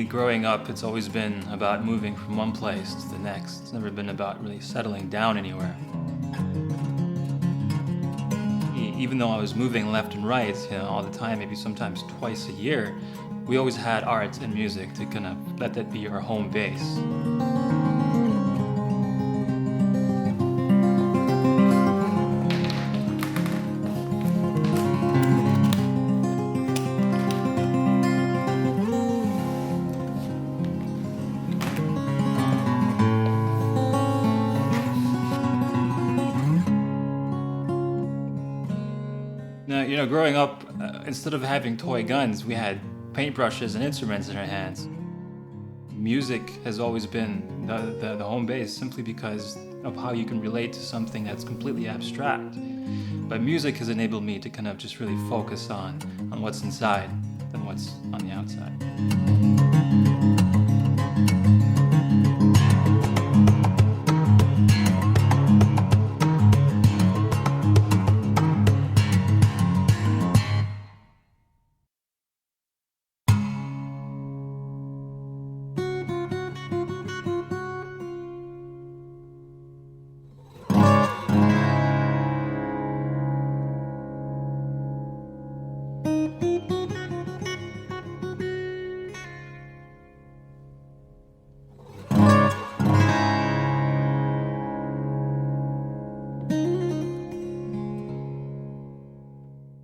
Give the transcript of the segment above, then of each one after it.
me, growing up, it's always been about moving from one place to the next. It's never been about really settling down anywhere. Even though I was moving left and right, all the time, maybe sometimes twice a year, we always had art and music to kind of let that be our home base. Now, growing up, instead of having toy guns, we had paintbrushes and instruments in our hands. Music has always been the home base simply because of how you can relate to something that's completely abstract. But music has enabled me to kind of just really focus on what's inside than what's on the outside.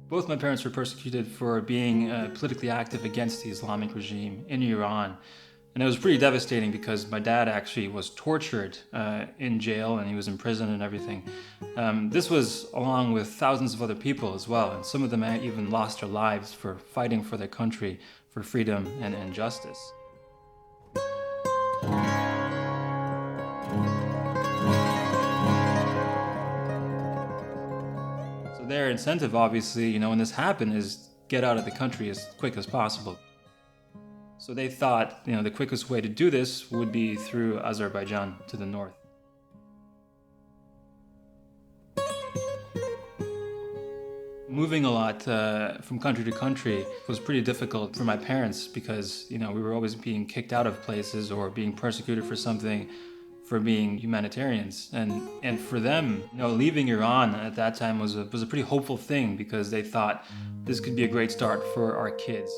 Both my parents were persecuted for being politically active against the Islamic regime in Iran. And it was pretty devastating because my dad actually was tortured in jail and he was in prison and everything. This was along with thousands of other people as well. And some of them even lost their lives for fighting for their country, for freedom and justice. Their incentive, obviously, when this happened, is get out of the country as quick as possible. So they thought, the quickest way to do this would be through Azerbaijan to the north. Moving a lot from country to country was pretty difficult for my parents because, we were always being kicked out of places or being persecuted for something, for being humanitarians. And for them, leaving Iran at that time was a pretty hopeful thing because they thought this could be a great start for our kids.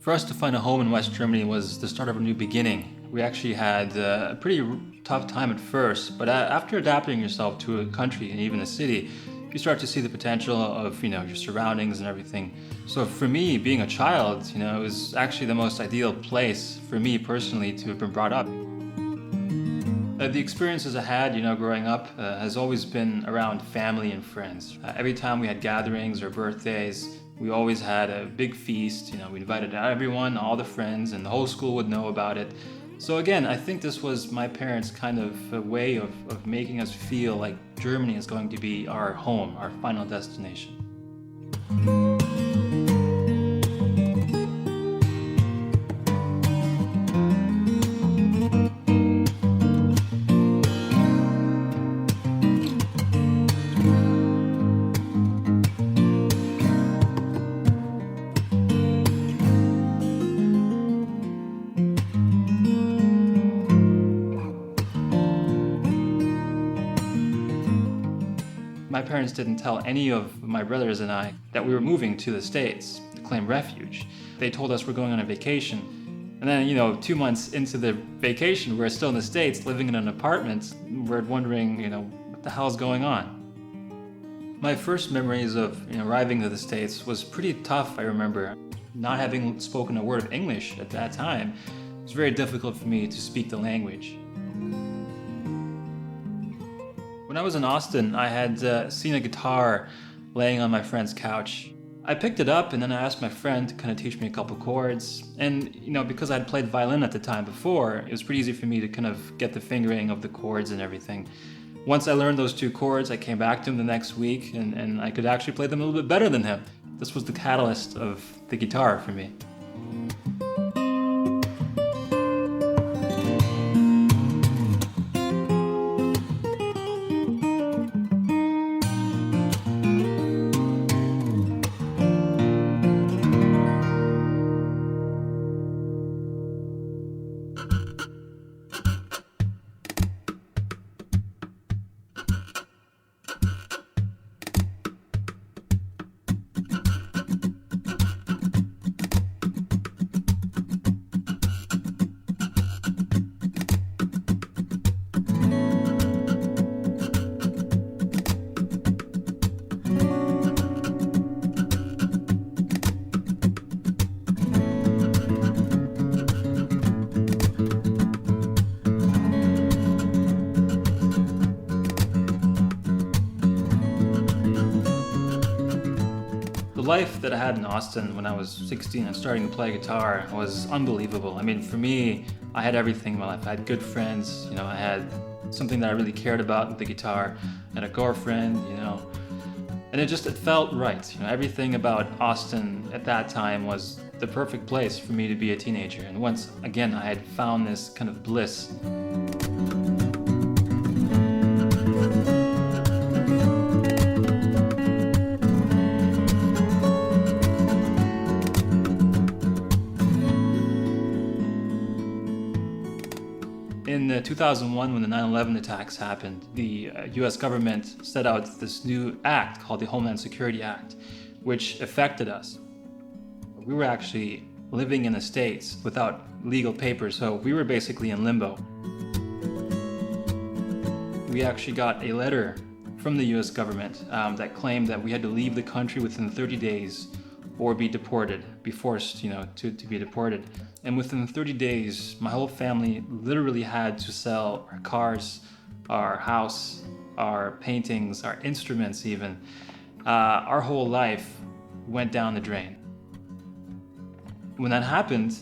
For us to find a home in West Germany was the start of a new beginning. We actually had a pretty tough time at first, but after adapting yourself to a country and even a city, you start to see the potential of your surroundings and everything. So for me, being a child, it was actually the most ideal place for me personally to have been brought up. The experiences I had, growing up has always been around family and friends. Every time we had gatherings or birthdays, we always had a big feast. We invited everyone, all the friends, and the whole school would know about it. So again, I think this was my parents' kind of a way of making us feel like Germany is going to be our home, our final destination. My parents didn't tell any of my brothers and I that we were moving to the States to claim refuge. They told us we're going on a vacation. And then, 2 months into the vacation, we're still in the States, living in an apartment. We're wondering, what the hell's going on? My first memories of arriving to the States was pretty tough, I remember. Not having spoken a word of English at that time, it was very difficult for me to speak the language. When I was in Austin, I had seen a guitar laying on my friend's couch. I picked it up and then I asked my friend to kind of teach me a couple chords. And, because I'd played violin at the time before, it was pretty easy for me to kind of get the fingering of the chords and everything. Once I learned those 2 chords, I came back to him the next week and I could actually play them a little bit better than him. This was the catalyst of the guitar for me. life that I had in Austin when I was 16 and starting to play guitar was unbelievable. I mean, for me, I had everything in my life. I had good friends, I had something that I really cared about with the guitar, and a girlfriend, and it felt right. Everything about Austin at that time was the perfect place for me to be a teenager. And once again, I had found this kind of bliss. In 2001, when the 9/11 attacks happened, the US government set out this new act called the Homeland Security Act, which affected us. We were actually living in the States without legal papers, so we were basically in limbo. We actually got a letter from the US government that claimed that we had to leave the country within 30 days or be deported, be forced, to be deported. And within 30 days, my whole family literally had to sell our cars, our house, our paintings, our instruments even. Our whole life went down the drain. When that happened,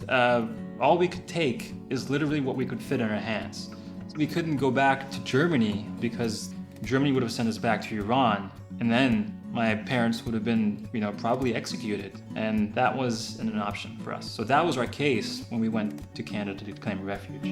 all we could take is literally what we could fit in our hands. So we couldn't go back to Germany because Germany would have sent us back to Iran, and then my parents would have been, probably executed, and that wasn't an option for us. So that was our case when we went to Canada to claim refuge.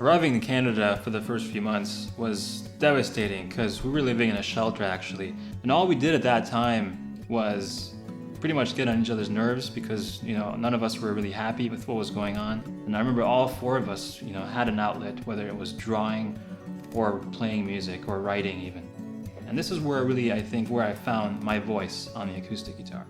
Arriving in Canada for the first few months was devastating because we were living in a shelter actually, and all we did at that time was pretty much get on each other's nerves because, none of us were really happy with what was going on. And I remember all four of us, had an outlet, whether it was drawing or playing music or writing even. And this is where really, I think, where I found my voice on the acoustic guitar.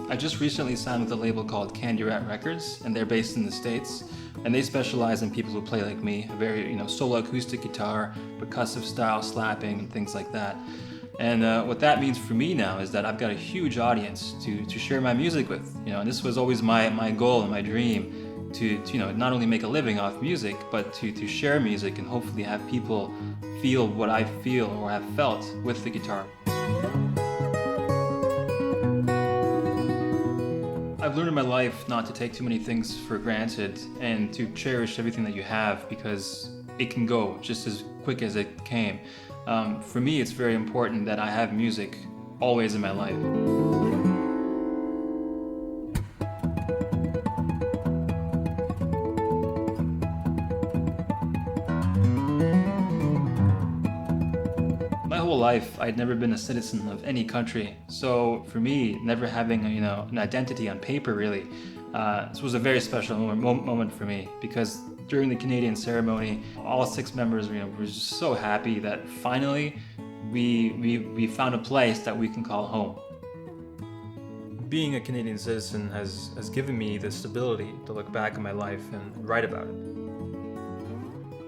I just recently signed with a label called Candy Rat Records, and they're based in the States. And they specialize in people who play like me, a very, solo acoustic guitar, percussive style, slapping, and things like that. And what that means for me now is that I've got a huge audience to share my music with. And this was always my goal and my dream to not only make a living off music, but to share music and hopefully have people feel what I feel or have felt with the guitar. I've learned in my life not to take too many things for granted and to cherish everything that you have because it can go just as quick as it came. For me, it's very important that I have music always in my life. My whole life, I'd never been a citizen of any country. So for me, never having an identity on paper really, this was a very special moment for me because during the Canadian ceremony, all 6 members were just so happy that finally we found a place that we can call home. Being a Canadian citizen has given me the stability to look back on my life and write about it.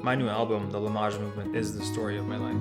My new album, the Lamaj Movement, is the story of my life.